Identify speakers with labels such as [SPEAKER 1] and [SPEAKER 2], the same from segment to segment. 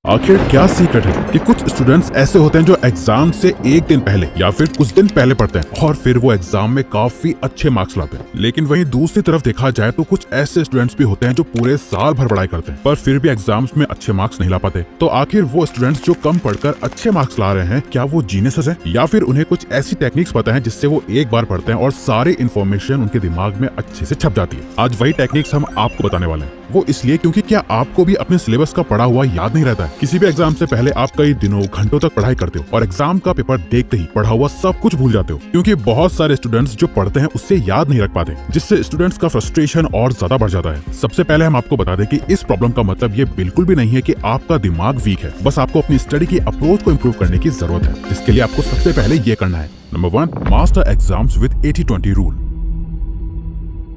[SPEAKER 1] आखिर क्या सीक्रेट है कि कुछ स्टूडेंट्स ऐसे होते हैं जो एग्जाम से एक दिन पहले या फिर कुछ दिन पहले पढ़ते हैं और फिर वो एग्जाम में काफी अच्छे मार्क्स लाते हैं। लेकिन वहीं दूसरी तरफ देखा जाए तो कुछ ऐसे स्टूडेंट्स भी होते हैं जो पूरे साल भर पढ़ाई करते हैं पर फिर भी एग्जाम्स में अच्छे मार्क्स नहीं ला पाते। तो आखिर वो स्टूडेंट्स जो कम पढ़कर अच्छे मार्क्स ला रहे हैं, क्या वो जीनियस है या फिर उन्हें कुछ ऐसी टेक्निक्स पता है जिससे वो एक बार पढ़ते हैं और सारी इन्फॉर्मेशन उनके दिमाग में अच्छे से छप जाती है। आज वही टेक्निक्स हम आपको बताने वाले हैं। वो इसलिए क्योंकि क्या आपको भी अपने सिलेबस का पढ़ा हुआ याद नहीं रहता है? किसी भी एग्जाम से पहले आप कई दिनों घंटों तक पढ़ाई करते हो और एग्जाम का पेपर देखते ही पढ़ा हुआ सब कुछ भूल जाते हो, क्योंकि बहुत सारे स्टूडेंट्स जो पढ़ते हैं उससे याद नहीं रख पाते, जिससे स्टूडेंट्स का फ्रस्ट्रेशन और ज्यादा बढ़ जाता है। सबसे पहले हम आपको बता दें कि इस प्रॉब्लम का मतलब ये बिल्कुल भी नहीं है कि आपका दिमाग वीक है, बस आपको अपनी स्टडी की अप्रोच को इम्प्रूव करने की जरूरत है, जिसके लिए आपको सबसे पहले ये करना है। Number 1, master exams with 80-20 rule.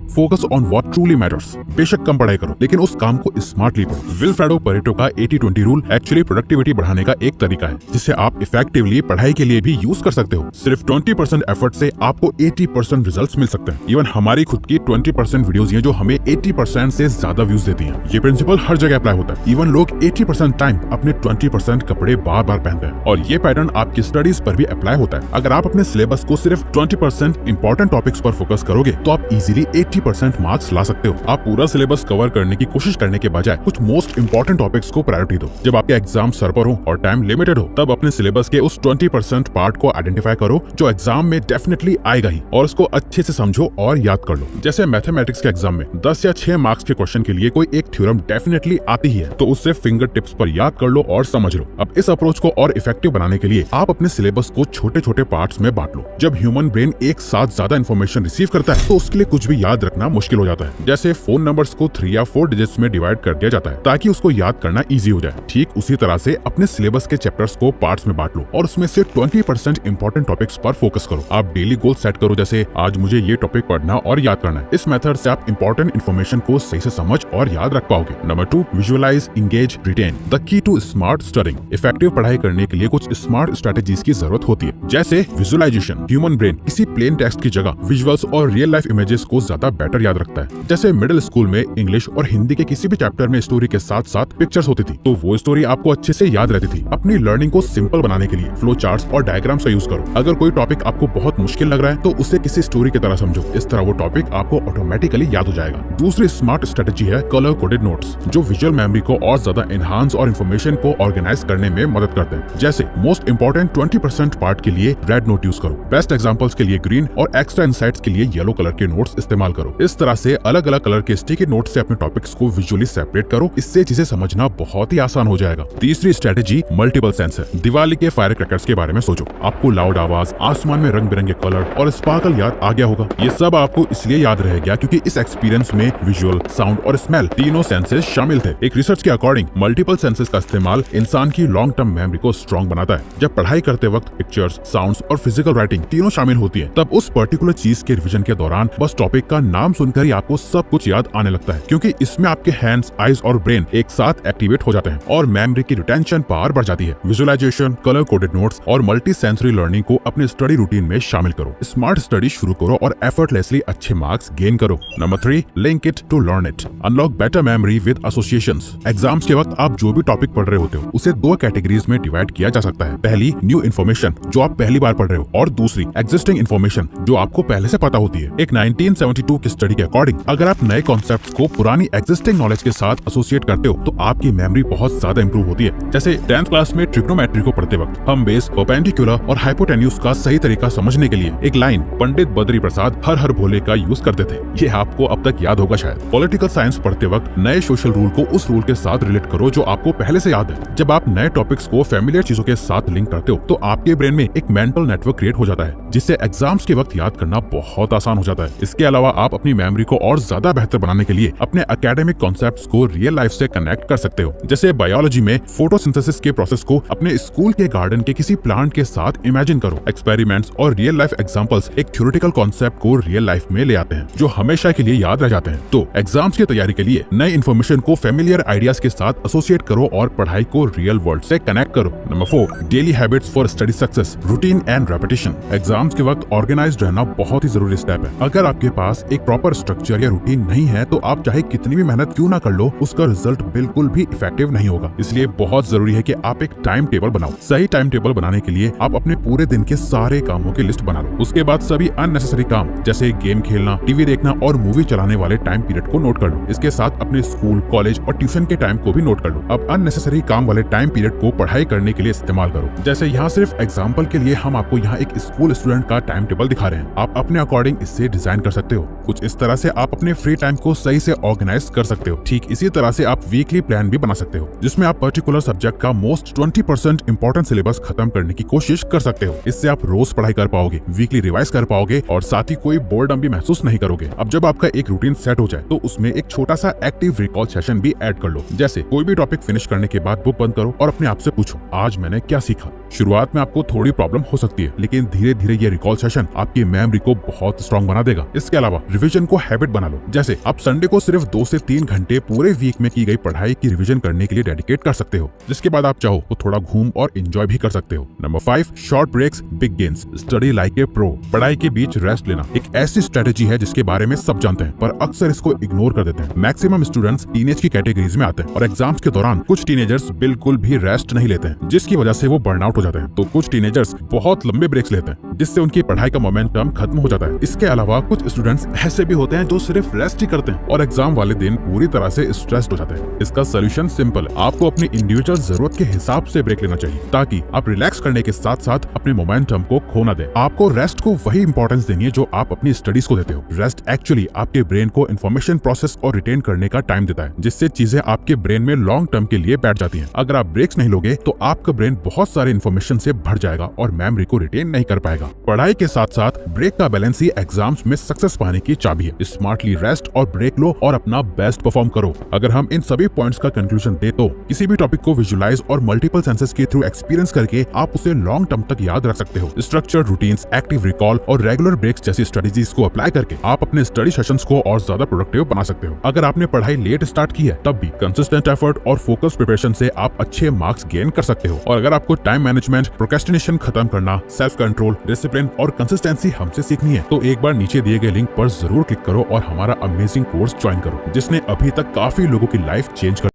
[SPEAKER 1] Focus on what truly matters. बेशक कम पढ़ाई करो लेकिन उस काम को स्मार्टली पढ़ो। विल्फ्रेडो पेरेटो का 80-20 रूल एक्चुअली प्रोडक्टिविटी बढ़ाने का एक तरीका है जिसे आप इफेक्टिवली पढ़ाई के लिए भी यूज कर सकते हो। सिर्फ 20% एफर्ट से आपको 80% रिजल्ट्स मिल सकते हैं। इवन हमारी खुद की 20% वीडियोस हैं जो हमें 80% से ज्यादा व्यूज देती हैं। ये प्रिंसिपल हर जगह अप्लाई होता है। इवन लोग 80% टाइम अपने 20% कपड़े बार बार पहनते हैं और ये पैटर्न आपकी स्टडीज पर भी अप्लाई होता है। अगर आप अपने सिलेबस को सिर्फ 20% इंपॉर्टेंट टॉपिक्स पर फोकस करोगे तो आप इजीली 80% मार्क्स ला सकते हो। आप पूरा सिलेबस कवर करने की कोशिश करने के बजाय कुछ मोस्ट इंपॉर्टेंट टॉपिक्स को प्रायोरिटी दो। जब आपके एग्जाम सर पर हो और टाइम लिमिटेड हो तब अपने सिलेबस के उस 20% पार्ट को आइडेंटिफाई करो जो एग्जाम में डेफिनेटली आएगा ही और उसको अच्छे से समझो और याद कर लो। जैसे मैथमेटिक्स के एग्जाम में 10 या 6 मार्क्स के क्वेश्चन के लिए कोई एक थ्योरम डेफिनेटली आती ही है तो उससे फिंगर टिप्स पर याद कर लो और समझ लो। अब इस अप्रोच को और इफेक्टिव बनाने के लिए आप अपने सिलेबस को छोटे छोटे पार्ट्स में बांट लो। जब ह्यूमन ब्रेन एक साथ ज्यादा इन्फॉर्मेशन रिसीव करता है तो उसके लिए कुछ भी याद रखना मुश्किल हो जाता है। जैसे फोन नंबर्स को 3 या 4 डिजिट्स में डिवाइड कर दिया जाता है ताकि उसको याद करना इजी हो जाए। ठीक उसी तरह से अपने सिलेबस के चैप्टर्स को पार्ट्स में बांट लो और उसमें से 20% इंपॉर्टेंट टॉपिक्स पर फोकस करो। आप डेली गोल सेट करो, जैसे आज मुझे ये टॉपिक पढ़ना और याद करना है। इस मेथड से आप इंपॉर्टेंट इन्फॉर्मेशन को सही से समझ और याद रख पाओगे। Number 2, visualise, engage, retain. The key to smart studying. Effective पढ़ाई करने के लिए कुछ स्मार्ट स्ट्रेटेजीज की जरूरत होती है, जैसे विजुअलाइजेशन। ह्यूमन ब्रेन किसी प्लेन टेक्स्ट की जगह विजुअल्स और रियल लाइफ इमेजेस को ज्यादा बेटर याद रखता है। जैसे मिडिल स्कूल में इंग्लिश और हिंदी के किसी भी चैप्टर में स्टोरी के साथ साथ पिक्चर्स होती थी तो वो स्टोरी आपको अच्छे से याद रहती थी। अपनी लर्निंग को सिंपल बनाने के लिए फ्लो चार्ट्स और डायग्राम्स का यूज करो। अगर कोई टॉपिक आपको बहुत मुश्किल लग रहा है तो उसे किसी स्टोरी की तरह समझो। इस तरह वो टॉपिक आपको ऑटोमेटिकली याद हो जाएगा। दूसरी स्मार्ट स्ट्रेटेजी है कलर कोडेड नोट्स, जो विजुअल मेमोरी को और ज्यादा एनहांस और इन्फॉर्मेशन को ऑर्गेनाइज करने में मदद करते हैं। जैसे मोस्ट इंपॉर्टेंट 20% पार्ट के लिए रेड नोट यूज करो, बेस्ट एग्जाम्पल्स के लिए ग्रीन और एक्स्ट्रा इंसाइट्स के लिए येलो कलर के नोट्स इस्तेमाल करो। इस तरह से अलग अलग कलर के स्टिकी नोट से अपने टॉपिक्स को विजुअली सेपरेट करो। इससे चीजें समझना बहुत ही आसान हो जाएगा। तीसरी स्ट्रेटेजी मल्टीपल सेंस है। दिवाली के फायर क्रैकर्स के बारे में सोचो। आपको लाउड आवाज, आसमान में रंग बिरंगे कलर और स्पार्कल याद आ गया होगा। ये सब आपको इसलिए याद रह गया क्योंकि इस एक्सपीरियंस में विजुअल, साउंड और स्मेल तीनों सेंसेस शामिल थे। एक रिसर्च के अकॉर्डिंग मल्टीपल सेंसेस का इस्तेमाल इंसान की लॉन्ग टर्म मेमोरी को स्ट्रॉन्ग बनाता है। जब पढ़ाई करते वक्त पिक्चर्स, साउंड्स और फिजिकल राइटिंग तीनों शामिल होती है तब उस पर्टिकुलर चीज के रिविजन के दौरान बस टॉपिक का नाम सुनकर ही आपको सब कुछ याद आने लगता है, क्योंकि इसमें आपके हैंड्स, आईज और ब्रेन एक साथ एक्टिवेट हो जाते हैं और मेमोरी की रिटेंशन पावर बढ़ जाती है। विजुअलाइजेशन, कलर कोडेड नोट्स और मल्टी सेंसरी लर्निंग को अपने स्टडी रूटीन में शामिल करो। स्मार्ट स्टडी शुरू करो और एफर्टलेसली अच्छे मार्क्स गेन करो। Number 3, link it to learn it. Unlock better memory with associations. Exams के वक्त आप जो भी टॉपिक पढ़ रहे होते हो उसे 2 कैटेगरीज में डिवाइड किया जा सकता है। पहली, न्यू इन्फॉर्मेशन, जो आप पहली बार पढ़ रहे हो, और दूसरी, एग्जिस्टिंग इन्फॉर्मेशन, जो आपको पहले से पता होती है। एक 1972 की स्टडी के अकॉर्डिंग अगर आप नए कॉन्सेप्ट्स को पुरानी एग्जिस्टिंग नॉलेज के साथ एसोसिएट करते हो तो आपकी मेमोरी बहुत ज्यादा इंप्रूव होती है। जैसे 10th क्लास में ट्रिग्नोमेट्री को पढ़ते वक्त हम बेस, परपेंडिकुलर और हाइपोटेन्यूज का सही तरीका समझने के लिए एक लाइन पंडित बद्री प्रसाद हर हर भोले का यूज करते थे। ये आपको अब तक याद होगा शायद। पॉलिटिकल साइंस पढ़ते वक्त नए सोशल रूल को उस रूल के साथ रिलेट करो जो आपको पहले से याद है। जब आप नए टॉपिक्स को फैमिलियर चीजों के साथ लिंक करते हो तो आपके ब्रेन में एक मेंटल नेटवर्क क्रिएट हो जाता है जिससे एग्जाम्स के वक्त याद करना बहुत आसान हो जाता है। इसके अलावा आप अपनी मेमोरी को और ज्यादा बेहतर बनाने के लिए अपने एकेडमिक कॉन्सेप्ट्स को रियल लाइफ से कनेक्ट कर सकते हो। जैसे बायोलॉजी में फोटोसिंथेसिस के प्रोसेस को अपने स्कूल के गार्डन के किसी प्लांट के साथ इमेजिन करो। एक्सपेरिमेंट्स और रियल लाइफ एग्जांपल्स एक थ्योरेटिकल कॉन्सेप्ट को रियल लाइफ में ले आते हैं जो हमेशा के लिए याद रह जाते हैं। तो एग्जाम्स की तैयारी के लिए नई इन्फॉर्मेशन को फेमिलियर आइडियाज के साथ एसोसिएट करो और पढ़ाई को रियल वर्ल्ड से कनेक्ट करो। Number 4, daily habits for study success, routine and repetition. Exams के वक्त ऑर्गेनाइज्ड रहना बहुत ही जरूरी स्टेप है। अगर आपके पास एक प्रॉपर स्ट्रक्चर या रूटीन नहीं है तो आप चाहे कितनी भी मेहनत क्यों ना कर लो, उसका रिजल्ट बिल्कुल भी इफेक्टिव नहीं होगा। इसलिए बहुत जरूरी है कि आप एक टाइम टेबल बनाओ। सही टाइम टेबल बनाने के लिए आप अपने पूरे दिन के सारे कामों की लिस्ट बना लो। उसके बाद सभी अननेसेसरी काम जैसे गेम खेलना, टीवी देखना और मूवी चलाने वाले टाइम पीरियड को नोट कर लो। इसके साथ अपने स्कूल, कॉलेज और ट्यूशन के टाइम को भी नोट कर लो। अब अननेसेसरी काम वाले टाइम पीरियड को पढ़ाई करने के लिए इस्तेमाल करो। जैसे यहाँ सिर्फ एग्जाम्पल के लिए हम आपको यहाँ एक स्कूल स्टूडेंट का टाइम टेबल दिखा रहे हैं। आप अपने अकॉर्डिंग इससे डिजाइन कर सकते हो। कुछ इस तरह से आप अपने फ्री टाइम को सही से ऑर्गेनाइज कर सकते हो। ठीक इसी तरह से आप वीकली प्लान भी बना सकते हो, जिसमें आप पर्टिकुलर सब्जेक्ट का मोस्ट 20% इंपॉर्टेंट सिलेबस खत्म करने की कोशिश कर सकते हो। इससे आप रोज पढ़ाई कर पाओगे, वीकली रिवाइज कर पाओगे और साथ ही कोई बोर्डम भी महसूस नहीं करोगे। अब जब आपका एक रूटीन सेट हो जाए तो उसमें एक छोटा सा एक्टिव रिकॉल सेशन भी ऐड कर लो। जैसे कोई भी टॉपिक फिनिश करने के बाद बुक बंद करो और अपने आप से पूछो, आज मैंने क्या सीखा। शुरुआत में आपको थोड़ी प्रॉब्लम हो सकती है, लेकिन धीरे धीरे ये रिकॉल सेशन आपकी मेमोरी को बहुत स्ट्रॉन्ग बना देगा। इसके अलावा रिवीजन को हैबिट बना लो। जैसे आप संडे को सिर्फ 2 से 3 घंटे पूरे वीक में की गई पढ़ाई की रिवीजन करने के लिए डेडिकेट कर सकते हो, जिसके बाद आप चाहो तो थोड़ा घूम और एंजॉय भी कर सकते हो। Number 5, short breaks big gains. Study like a pro. पढ़ाई के बीच रेस्ट लेना एक ऐसी स्ट्रेटेजी है जिसके बारे में सब जानते हैं, पर अक्सर इसको इग्नोर कर देते हैं। मैक्सिमम स्टूडेंट्स टीनेज की कैटेगरीज में आते हैं और एग्जाम्स के दौरान कुछ टीनेजर्स बिल्कुल भी रेस्ट नहीं लेते हैं, जिसकी वजह से वो बर्नआउट हो जाते हैं। तो कुछ टीनेजर्स बहुत लंबे ब्रेक्स लेते हैं, जिससे उनकी पढ़ाई का मोमेंटम खत्म हो जाता है। इसके अलावा कुछ स्टूडेंट्स ऐसे भी होते हैं जो सिर्फ रेस्ट ही करते हैं और एग्जाम वाले दिन पूरी तरह से स्ट्रेस्ड हो जाते हैं। इसका सोल्यूशन सिंपल है। आपको अपनी इंडिविजुअल जरूरत के हिसाब से ब्रेक लेना चाहिए, ताकि आप रिलैक्स करने के साथ साथ अपने मोमेंटम को खो ना दें। आपको रेस्ट को वही इंपॉर्टेंस देनी है जो आप अपनी स्टडीज को देते हो। रेस्ट एक्चुअली आपके ब्रेन को इन्फॉर्मेशन प्रोसेस और रिटेन करने का टाइम देता है, जिससे चीजें आपके ब्रेन में लॉन्ग टर्म के लिए बैठ जाती हैं। अगर आप ब्रेक्स नहीं लोगे तो आपका ब्रेन बहुत सारे इन्फॉर्मेशन से भर जाएगा और मेमोरी को रिटेन नहीं कर पाएगा। पढ़ाई के साथ साथ ब्रेक का बैलेंस ही एग्जाम्स में सक्सेस पाने की चाबी है। स्मार्टली रेस्ट और ब्रेक लो और अपना बेस्ट परफॉर्म करो। अगर हम इन सभी पॉइंट्स का कंक्लूजन दे तो किसी भी टॉपिक को विजुअलाइज और मल्टीपल सेंसेस के थ्रू एक्सपीरियंस करके आप उसे लॉन्ग टर्म तक याद रख सकते हो। स्ट्रक्चर्ड रूटीन्स, एक्टिव रिकॉल और रेगुलर ब्रेक्स जैसी स्ट्रेटजीज को अप्लाई करके आप अपने स्टडी सेशंस को और ज्यादा प्रोडक्टिव बना सकते हो। अगर आपने पढ़ाई लेट स्टार्ट की है तब भी कंसिस्टेंट एफर्ट और फोकस प्रिपरेशन से आप अच्छे मार्क्स गेन कर सकते हो। और अगर आपको टाइम मैनेजमेंट, प्रोक्रेस्टिनेशन खत्म करना, सेल्फ कंट्रोल, डिसिप्लिन और कंसिस्टेंसी हमसे सीखनी है तो एक बार नीचे दिए गए लिंक पर जरूर क्लिक करो और हमारा अमेजिंग कोर्स ज्वाइन करो, जिसने अभी तक काफी लोगों की लाइफ चेंज कर